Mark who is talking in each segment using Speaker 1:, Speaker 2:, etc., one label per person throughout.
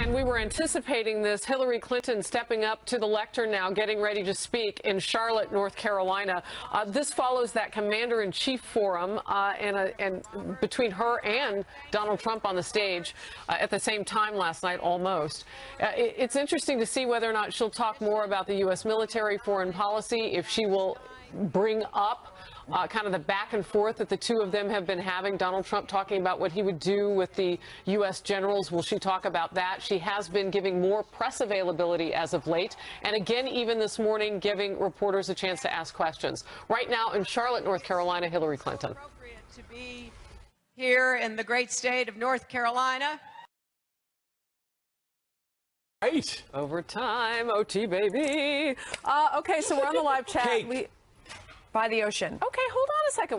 Speaker 1: And we were anticipating this. Hillary Clinton stepping up to the lectern now, getting ready to speak in Charlotte, North Carolina. This follows that commander-in-chief forum and between her and Donald Trump on the stage at the same time last night, almost. It's interesting to see whether or not she'll talk more about the U.S. military, foreign policy, if she will bring up kind of the back and forth that the two of them have been having. Donald Trump talking about what he would do with the U.S. generals. Will she talk about that? She has been giving more press availability as of late. And again, even this morning, giving reporters a chance to ask questions. Right now in Charlotte, North Carolina, Hillary Clinton.
Speaker 2: Appropriate to be here in the great state of North Carolina.
Speaker 3: Right.
Speaker 1: Overtime, OT, baby. Okay, so we're on the live chat.
Speaker 4: By the ocean.
Speaker 1: Okay, hold on a second.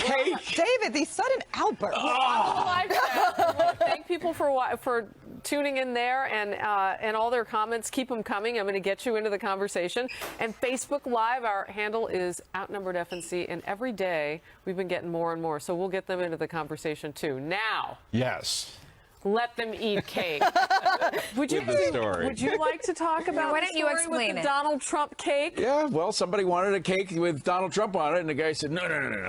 Speaker 5: David, the sudden outburst.
Speaker 1: We're on the live chat. We want to thank people for tuning in there and all their comments. Keep them coming. I'm going to get you into the conversation. And Facebook Live, our handle is Outnumbered FNC, and every day we've been getting more and more. So we'll get them into the conversation too. Now.
Speaker 3: Yes.
Speaker 1: Let them eat cake. Would you like to talk about
Speaker 4: why don't you explain
Speaker 1: the
Speaker 4: it?
Speaker 1: Donald Trump cake?
Speaker 3: Yeah, well, somebody wanted a cake with Donald Trump on it, and the guy said, no,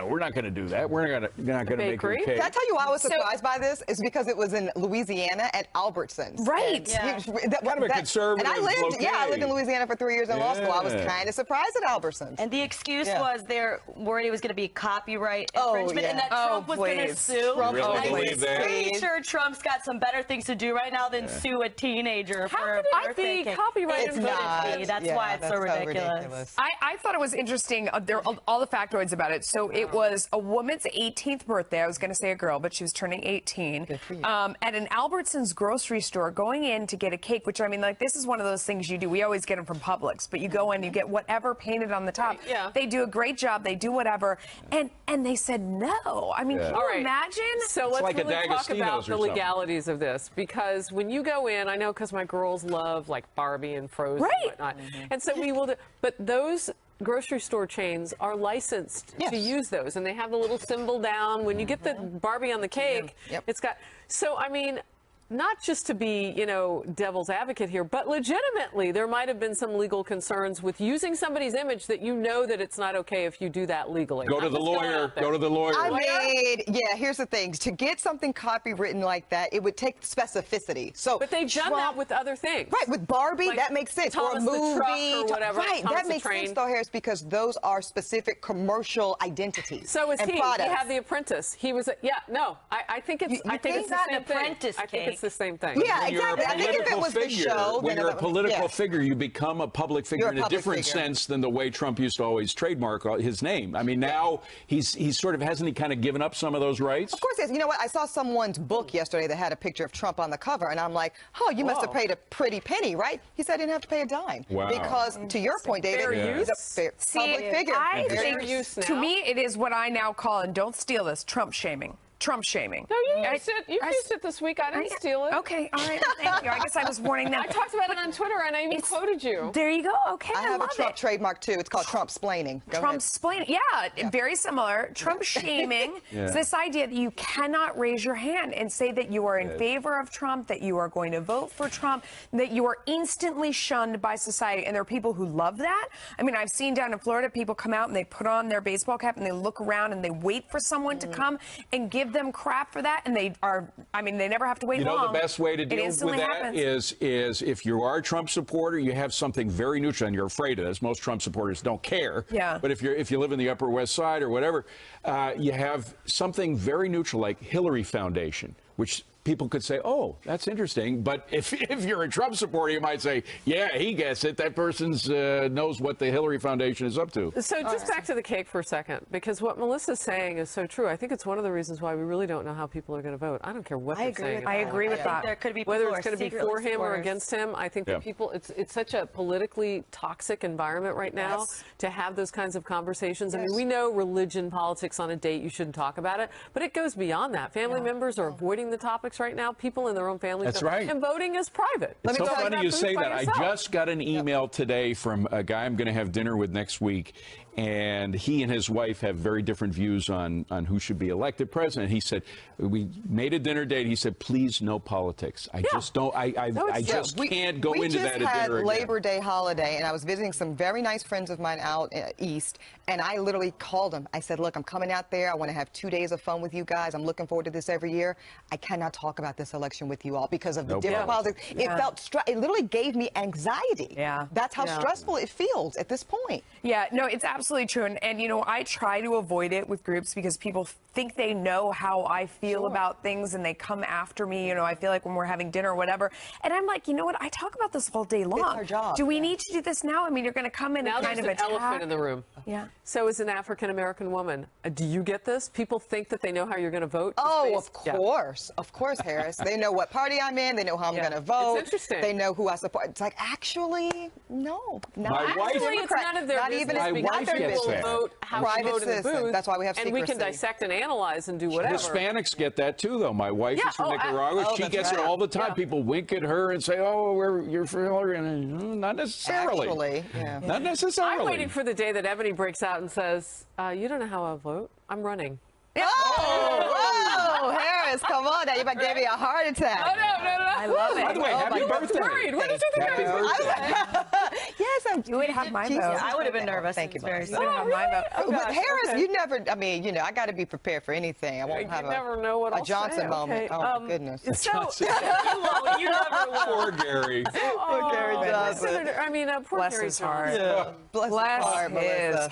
Speaker 3: we're not going to do that. We're not going to make a cake.
Speaker 5: Can I tell you why I was surprised by this? It's because it was in Louisiana at Albertsons.
Speaker 4: Right.
Speaker 5: Yeah.
Speaker 3: Kind of a conservative
Speaker 5: And I lived in Louisiana for 3 years in law school. I was kind of surprised at Albertsons.
Speaker 6: And the excuse was they're worried it was going to be copyright infringement and that Trump was going to sue.
Speaker 3: You really believe that?
Speaker 6: I'm pretty sure Trump's got some better things to do right now than sue a teenager
Speaker 1: How
Speaker 6: for
Speaker 1: could it be copyright infringement?
Speaker 6: That's why it's so ridiculous.
Speaker 4: I thought it was interesting. There are all the factoids about it. So it was a woman's 18th birthday. I was going to say a girl, but she was turning 18 at an Albertsons grocery store, going in to get a cake, which, I mean, like, this is one of those things you do. We always get them from Publix, but you go in, you get whatever painted on the top.
Speaker 1: Right, yeah.
Speaker 4: They do a great job. They do whatever. And they said no. I mean, can you imagine?
Speaker 1: So let's really talk about the legalities of this, because when you go in, I know because my girls love like Barbie and Frozen and whatnot, and so we will do, but those grocery store chains are licensed to use those, and they have the little symbol down. When you get the Barbie on the cake, it's got, so I mean, not just to be, you know, devil's advocate here, but legitimately there might have been some legal concerns with using somebody's image that you know that it's not okay if you do that legally.
Speaker 3: Go to the lawyer. Go to the lawyer.
Speaker 5: I mean, here's the thing. To get something copywritten like that, it would take specificity. So,
Speaker 1: but they've done that with other things.
Speaker 5: Right, with Barbie,
Speaker 1: like
Speaker 5: that makes sense.
Speaker 1: Thomas
Speaker 5: or a movie.
Speaker 1: the Truck or whatever.
Speaker 5: Right,
Speaker 1: Thomas
Speaker 5: that makes sense, though, Harris, because those are specific commercial identities.
Speaker 1: So is he.
Speaker 5: Products.
Speaker 1: He had The Apprentice. He was, I think it's, I think it's the same thing. I think it's the same thing.
Speaker 5: Yeah, exactly. I think if it was the show,
Speaker 3: when you're a political figure, you become a public figure in a different sense than the way Trump used to always trademark his name. I mean, now he's sort of, hasn't he kind of given up some of those rights?
Speaker 5: Of course he has. You know what? I saw someone's book yesterday that had a picture of Trump on the cover, and I'm like, oh, you must have paid a pretty penny, right? He said I didn't have to pay a dime.
Speaker 3: Wow.
Speaker 5: Because, to your point, David, he's a public figure.
Speaker 4: I think, to me, it is what I now call, and don't steal this, Trump shaming. Trump shaming.
Speaker 1: No, you used it this week. I didn't steal it.
Speaker 4: Okay, all right. Thank you. I guess I was warning them.
Speaker 1: I talked about it on Twitter, and I even quoted you.
Speaker 4: There you go. Okay,
Speaker 5: I have a Trump trademark too. It's called Trump-splaining.
Speaker 4: Trump-splaining. Yeah, very similar. Trump shaming. It's this idea that you cannot raise your hand and say that you are in favor of Trump, that you are going to vote for Trump, that you are instantly shunned by society. And there are people who love that. I mean, I've seen down in Florida people come out and they put on their baseball cap and they look around and they wait for someone to come and give them crap for that. And they are, I mean, they never have to wait long.
Speaker 3: You know, the best way to deal with that is if you are a Trump supporter, you have something very neutral, and you're afraid of this. Most Trump supporters don't care.
Speaker 4: Yeah.
Speaker 3: But if you live in the Upper West Side or whatever, you have something very neutral like Hillary Foundation, which people could say, oh, that's interesting. But if you're a Trump supporter, you might say, yeah, he gets it. That person's knows what the Hillary Foundation is up to.
Speaker 1: So just back to the cake for a second, because what Melissa's saying is so true. I think it's one of the reasons why we really don't know how people are going to vote. I don't care what they're saying.
Speaker 4: I agree with that.
Speaker 6: There could be
Speaker 1: whether it's going to be for him or against him. I think that people, it's such a politically toxic environment right now to have those kinds of conversations. I mean, we know religion, politics on a date, you shouldn't talk about it, but it goes beyond that. Family members are avoiding the topics politics right now. People in their own families.
Speaker 3: That's right.
Speaker 1: And voting is private.
Speaker 3: It's so funny you say that. I
Speaker 1: yourself.
Speaker 3: just got an email today from a guy I'm going to have dinner with next week, and he and his wife have very different views on who should be elected president. He said, we made a dinner date. He said, please, no politics. I just don't. I just can't go into that at dinner again.
Speaker 5: We just had Labor Day holiday, and I was visiting some very nice friends of mine out east, and I literally called them. I said, look, I'm coming out there. I want to have 2 days of fun with you guys. I'm looking forward to this every year. I cannot talk about this election with you all because of the different politics. It felt, it literally gave me anxiety.
Speaker 4: Yeah.
Speaker 5: That's how stressful it feels at this point.
Speaker 4: Yeah, no, it's absolutely true. And, you know, I try to avoid it with groups because people think they know how I feel about things and they come after me. You know, I feel like when we're having dinner or whatever. And I'm like, you know what? I talk about this all day long.
Speaker 5: It's our job.
Speaker 4: Do we need to do this now? I mean, you're going to come in and kind of attack.
Speaker 1: Now there's an elephant in the room.
Speaker 4: Yeah.
Speaker 1: So as an African-American woman, do you get this? People think that they know how you're going to vote?
Speaker 5: Oh, of course. Of course, Harris. They know what party I'm in. They know how I'm going to vote.
Speaker 1: It's interesting.
Speaker 5: They know who I support. It's like, actually, no.
Speaker 3: My wife,
Speaker 1: it's none of their business.
Speaker 3: My wife gets that.
Speaker 1: Vote how
Speaker 5: Private
Speaker 1: you vote in the
Speaker 5: citizen.
Speaker 1: booth,
Speaker 5: That's why we have
Speaker 1: and
Speaker 5: secrecy.
Speaker 1: we can dissect and analyze and do whatever.
Speaker 3: Hispanics get that too, though. My wife is from Nicaragua. She gets it all the time. People wink at her and say, "Oh, you're from Hillary," and not necessarily.
Speaker 5: Actually,
Speaker 3: not necessarily.
Speaker 1: I'm waiting for the day that Eboni breaks out and says, "You don't know how I vote. I'm running."
Speaker 5: Oh, whoa, Harris, come on now. You about gave me a heart attack.
Speaker 1: Oh, no.
Speaker 4: I love it.
Speaker 3: By the way, happy birthday.
Speaker 1: Worried. What did you think
Speaker 3: Happy
Speaker 1: I was?
Speaker 3: birthday.
Speaker 5: Yes,
Speaker 4: You would have my vote.
Speaker 6: I would have been nervous.
Speaker 5: Thank you,
Speaker 6: Very
Speaker 5: Bob.
Speaker 6: soon.
Speaker 4: You would have my vote.
Speaker 1: Oh,
Speaker 5: But
Speaker 1: gosh,
Speaker 5: Harris,
Speaker 1: okay.
Speaker 5: you never, I mean, you know, I got to be prepared for anything. I won't have
Speaker 1: You never know what
Speaker 5: a
Speaker 1: I'll
Speaker 5: Johnson
Speaker 1: say.
Speaker 5: moment.
Speaker 1: Okay.
Speaker 5: Oh, my goodness.
Speaker 1: So,
Speaker 6: You never will.
Speaker 3: Poor Gary.
Speaker 5: Poor Gary Johnson.
Speaker 1: Senator, poor
Speaker 4: Bless
Speaker 1: Gary
Speaker 4: his
Speaker 1: Johnson.
Speaker 4: heart.
Speaker 5: Bless his heart,
Speaker 4: his
Speaker 5: Melissa.